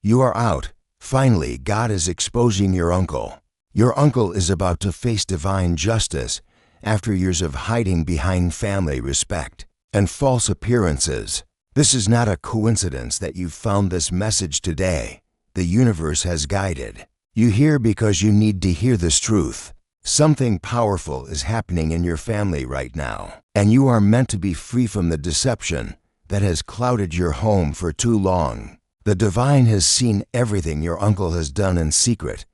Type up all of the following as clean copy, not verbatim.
You are out. Finally, God is exposing your uncle. Your uncle is about to face divine justice after years of hiding behind family respect and false appearances. This is not a coincidence that you found this message today. The universe has guided you here because you need to hear this truth. Something powerful is happening in your family right now, and you are meant to be free from the deception that has clouded your home for too long. The divine has seen everything your uncle has done in secret,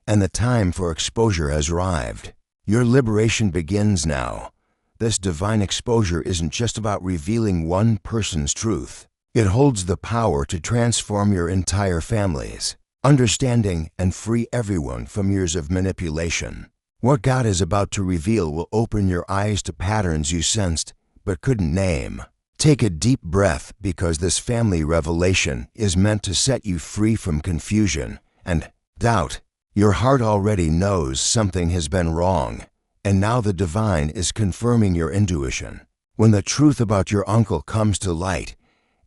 and the time for exposure has arrived. Your liberation begins now. This divine exposure isn't just about revealing one person's truth. It holds the power to transform your entire family's understanding and free everyone from years of manipulation. What God is about to reveal will open your eyes to patterns you sensed but couldn't name. Take a deep breath, because this family revelation is meant to set you free from confusion and doubt. Your heart already knows something has been wrong, and now the divine is confirming your intuition. When the truth about your uncle comes to light,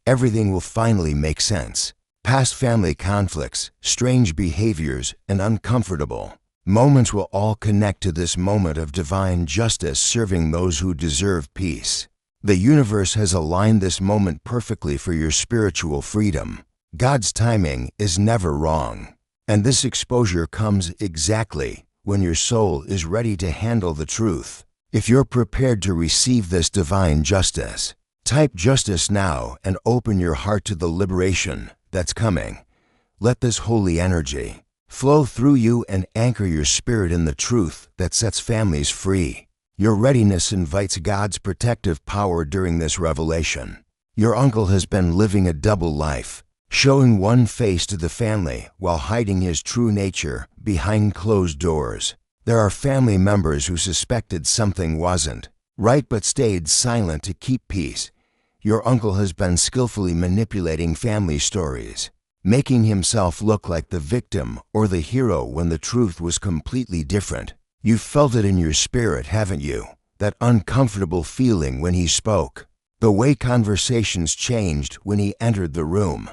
everything will finally make sense. Past family conflicts, strange behaviors, and uncomfortable moments will all connect to this moment of divine justice serving those who deserve peace. The universe has aligned this moment perfectly for your spiritual freedom. God's timing is never wrong, and this exposure comes exactly when your soul is ready to handle the truth. If you're prepared to receive this divine justice, type justice now and open your heart to the liberation that's coming. Let this holy energy flow through you and anchor your spirit in the truth that sets families free. Your readiness invites God's protective power during this revelation. Your uncle has been living a double life, showing one face to the family while hiding his true nature behind closed doors. There are family members who suspected something wasn't right but stayed silent to keep peace. Your uncle has been skillfully manipulating family stories, making himself look like the victim or the hero when the truth was completely different. You've felt it in your spirit, haven't you? That uncomfortable feeling when he spoke, the way conversations changed when he entered the room.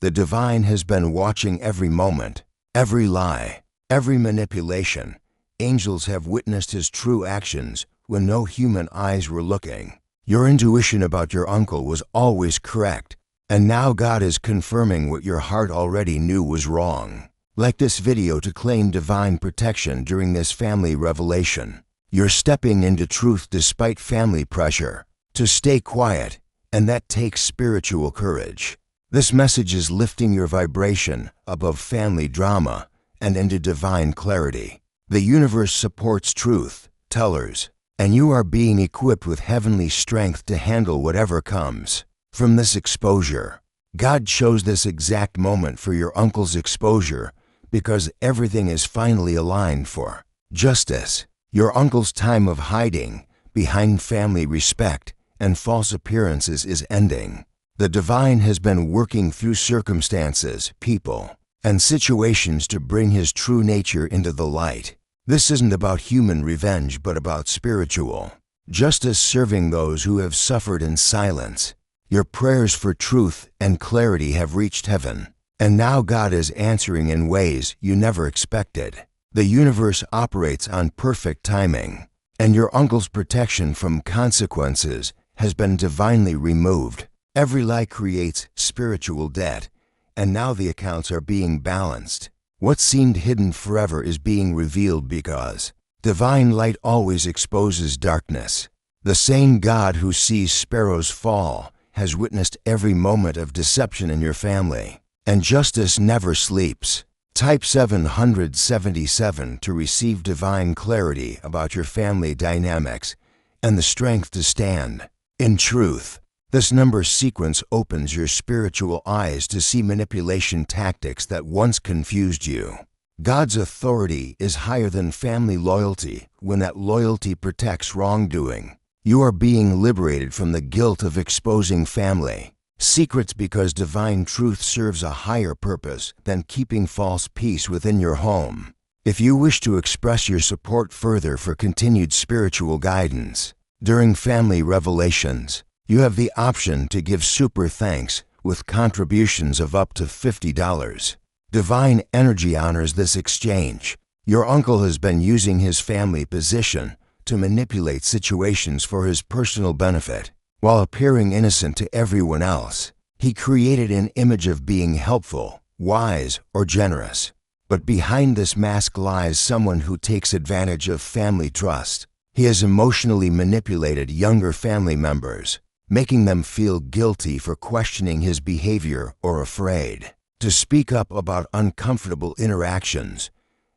The divine has been watching every moment, every lie, every manipulation. Angels have witnessed his true actions when no human eyes were looking. Your intuition about your uncle was always correct, and now God is confirming what your heart already knew was wrong. Like this video to claim divine protection during this family revelation. You're stepping into truth despite family pressure to stay quiet, and that takes spiritual courage. This message is lifting your vibration above family drama and into divine clarity. The universe supports truth tellers, and you are being equipped with heavenly strength to handle whatever comes from this exposure. God chose this exact moment for your uncle's exposure because everything is finally aligned for justice. Your uncle's time of hiding behind family respect and false appearances is ending. The divine has been working through circumstances, people, and situations to bring his true nature into the light. This isn't about human revenge, but about spiritual justice serving those who have suffered in silence. Your prayers for truth and clarity have reached heaven, and now God is answering in ways you never expected. The universe operates on perfect timing, and your uncle's protection from consequences has been divinely removed. Every lie creates spiritual debt, and now the accounts are being balanced. What seemed hidden forever is being revealed because divine light always exposes darkness. The same God who sees sparrows fall has witnessed every moment of deception in your family, and justice never sleeps. Type 777 to receive divine clarity about your family dynamics and the strength to stand in truth. This number sequence opens your spiritual eyes to see manipulation tactics that once confused you. God's authority is higher than family loyalty when that loyalty protects wrongdoing. You are being liberated from the guilt of exposing family secrets because divine truth serves a higher purpose than keeping false peace within your home. If you wish to express your support further for continued spiritual guidance during family revelations, you have the option to give super thanks with contributions of up to $50. Divine energy honors this exchange. Your uncle has been using his family position to manipulate situations for his personal benefit. While appearing innocent to everyone else, he created an image of being helpful, wise, or generous. But behind this mask lies someone who takes advantage of family trust. He has emotionally manipulated younger family members, making them feel guilty for questioning his behavior or afraid to speak up about uncomfortable interactions.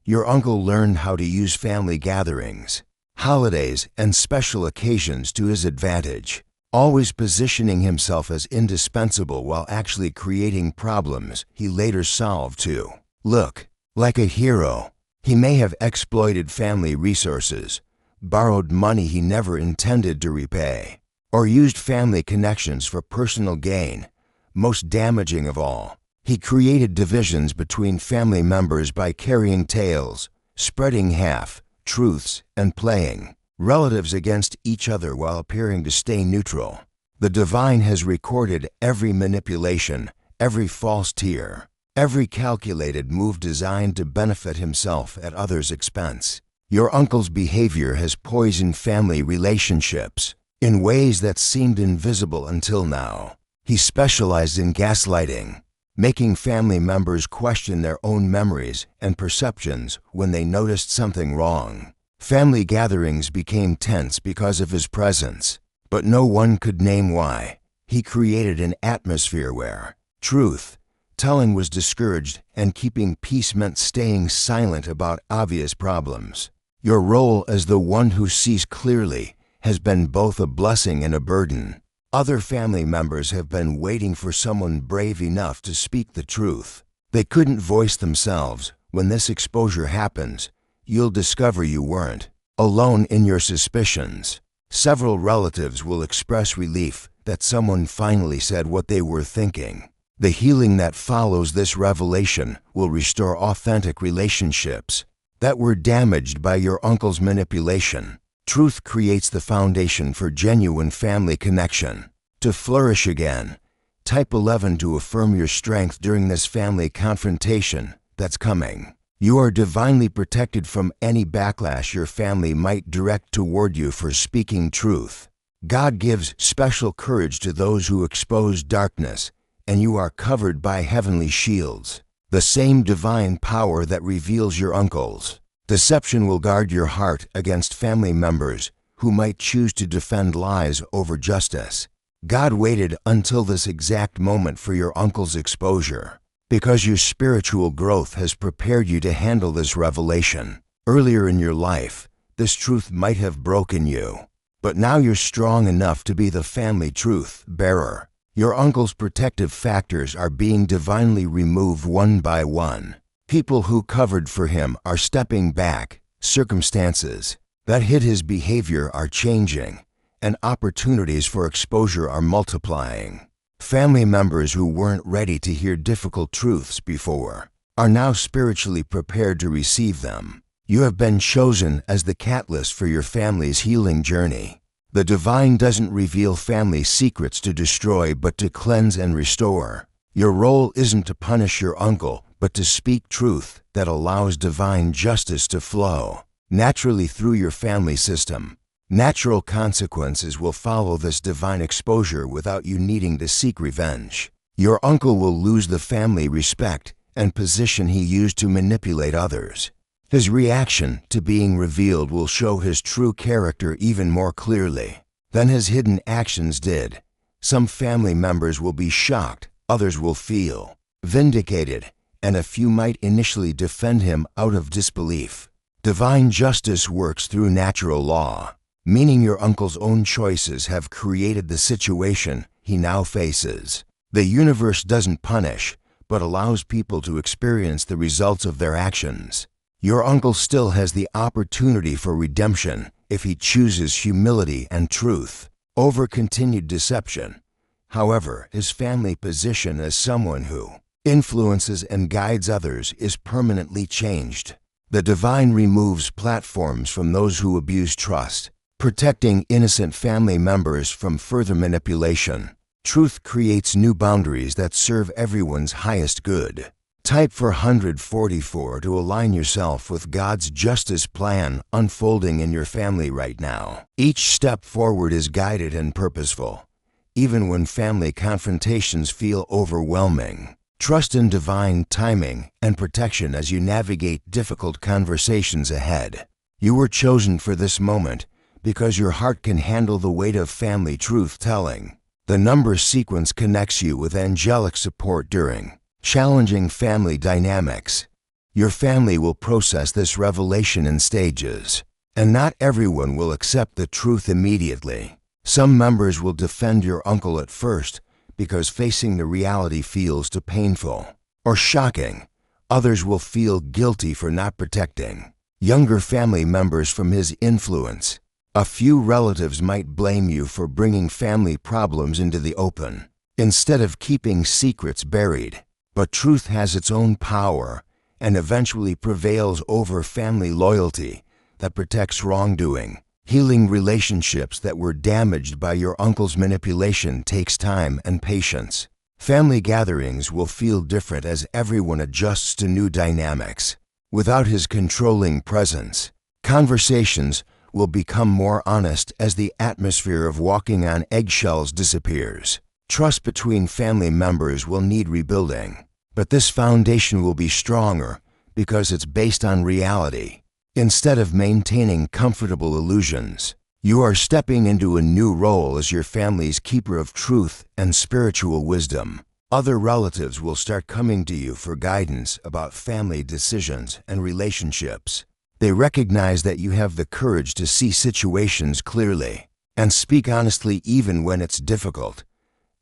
Your uncle learned how to use family gatherings, holidays, and special occasions to his advantage, always positioning himself as indispensable while actually creating problems he later solved to look like a hero. He may have exploited family resources, borrowed money he never intended to repay, or used family connections for personal gain. Most damaging of all, he created divisions between family members by carrying tales, spreading half-truths, and playing relatives against each other while appearing to stay neutral. The divine has recorded every manipulation, every false tear, every calculated move designed to benefit himself at others' expense. Your uncle's behavior has poisoned family relationships in ways that seemed invisible until now. He specialized in gaslighting, making family members question their own memories and perceptions when they noticed something wrong. Family gatherings became tense because of his presence, but no one could name why. He created an atmosphere where truth-telling was discouraged and keeping peace meant staying silent about obvious problems. Your role as the one who sees clearly has been both a blessing and a burden. Other family members have been waiting for someone brave enough to speak the truth. They couldn't voice themselves. When this exposure happens, you'll discover you weren't alone in your suspicions. Several relatives will express relief that someone finally said what they were thinking. The healing that follows this revelation will restore authentic relationships that were damaged by your uncle's manipulation. Truth creates the foundation for genuine family connection. To flourish again, type 11 to affirm your strength during this family confrontation that's coming. You are divinely protected from any backlash your family might direct toward you for speaking truth. God gives special courage to those who expose darkness, and you are covered by heavenly shields. The same divine power that reveals your uncle's deception will guard your heart against family members who might choose to defend lies over justice. God waited until this exact moment for your uncle's exposure, because your spiritual growth has prepared you to handle this revelation. Earlier in your life, this truth might have broken you, but now you're strong enough to be the family truth bearer. Your uncle's protective factors are being divinely removed one by one. People who covered for him are stepping back, circumstances that hid his behavior are changing, and opportunities for exposure are multiplying. Family members who weren't ready to hear difficult truths before are now spiritually prepared to receive them. You have been chosen as the catalyst for your family's healing journey. The divine doesn't reveal family secrets to destroy but to cleanse and restore. Your role isn't to punish your uncle, but to speak truth that allows divine justice to flow naturally through your family system. Natural consequences will follow this divine exposure without you needing to seek revenge. Your uncle will lose the family respect and position he used to manipulate others. His reaction to being revealed will show his true character even more clearly than his hidden actions did. Some family members will be shocked, others will feel vindicated, and a few might initially defend him out of disbelief. Divine justice works through natural law, meaning your uncle's own choices have created the situation he now faces. The universe doesn't punish, but allows people to experience the results of their actions. Your uncle still has the opportunity for redemption if he chooses humility and truth over continued deception. However, his family position as someone who influences and guides others is permanently changed. The divine removes platforms from those who abuse trust, protecting innocent family members from further manipulation. Truth creates new boundaries that serve everyone's highest good. Type 444 to align yourself with God's justice plan unfolding in your family right now. Each step forward is guided and purposeful, even when family confrontations feel overwhelming. Trust in divine timing and protection as you navigate difficult conversations ahead. You were chosen for this moment because your heart can handle the weight of family truth-telling. The number sequence connects you with angelic support during challenging family dynamics. Your family will process this revelation in stages, and not everyone will accept the truth immediately. Some members will defend your uncle at first because facing the reality feels too painful or shocking. Others will feel guilty for not protecting younger family members from his influence. A few relatives might blame you for bringing family problems into the open instead of keeping secrets buried. But truth has its own power and eventually prevails over family loyalty that protects wrongdoing. Healing relationships that were damaged by your uncle's manipulation takes time and patience. Family gatherings will feel different as everyone adjusts to new dynamics. Without his controlling presence, conversations will become more honest as the atmosphere of walking on eggshells disappears. Trust between family members will need rebuilding, but this foundation will be stronger because it's based on reality. Instead of maintaining comfortable illusions, you are stepping into a new role as your family's keeper of truth and spiritual wisdom. Other relatives will start coming to you for guidance about family decisions and relationships. They recognize that you have the courage to see situations clearly and speak honestly even when it's difficult.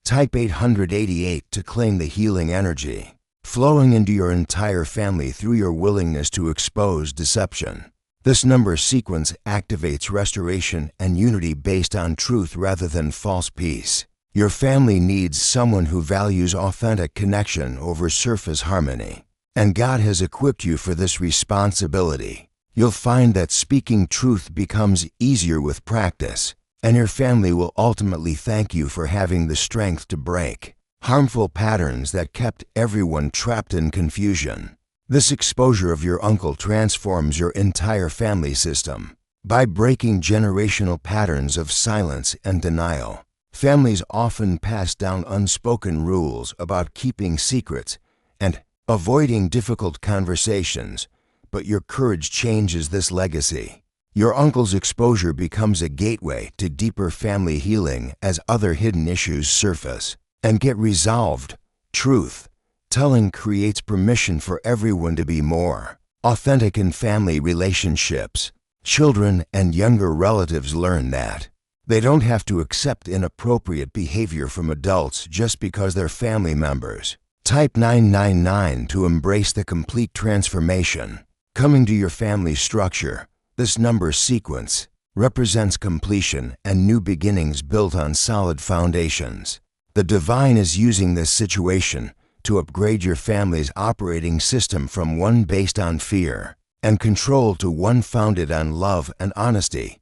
Type 888 to claim the healing energy flowing into your entire family through your willingness to expose deception. This number sequence activates restoration and unity based on truth rather than false peace. Your family needs someone who values authentic connection over surface harmony, and God has equipped you for this responsibility. You'll find that speaking truth becomes easier with practice, and your family will ultimately thank you for having the strength to break harmful patterns that kept everyone trapped in confusion. This exposure of your uncle transforms your entire family system. By breaking generational patterns of silence and denial, families often pass down unspoken rules about keeping secrets and avoiding difficult conversations, but your courage changes this legacy. Your uncle's exposure becomes a gateway to deeper family healing as other hidden issues surface and get resolved. Truth telling creates permission for everyone to be more authentic in family relationships. Children and younger relatives learn that they don't have to accept inappropriate behavior from adults just because they're family members. Type 999 to embrace the complete transformation coming to your family structure. This number sequence represents completion and new beginnings built on solid foundations. The divine is using this situation to upgrade your family's operating system from one based on fear and control to one founded on love and honesty.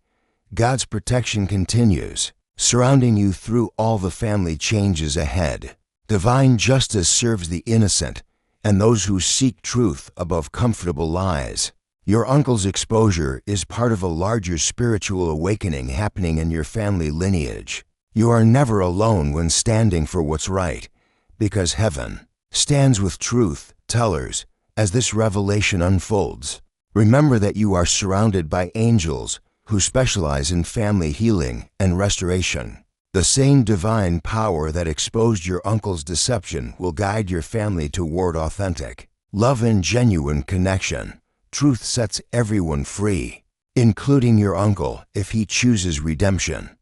God's protection continues, surrounding you through all the family changes ahead. Divine justice serves the innocent and those who seek truth above comfortable lies. Your uncle's exposure is part of a larger spiritual awakening happening in your family lineage. You are never alone when standing for what's right, because heaven stands with truth tellers as this revelation unfolds. Remember that you are surrounded by angels who specialize in family healing and restoration. The same divine power that exposed your uncle's deception will guide your family toward authentic love and genuine connection. Truth sets everyone free, including your uncle if he chooses redemption.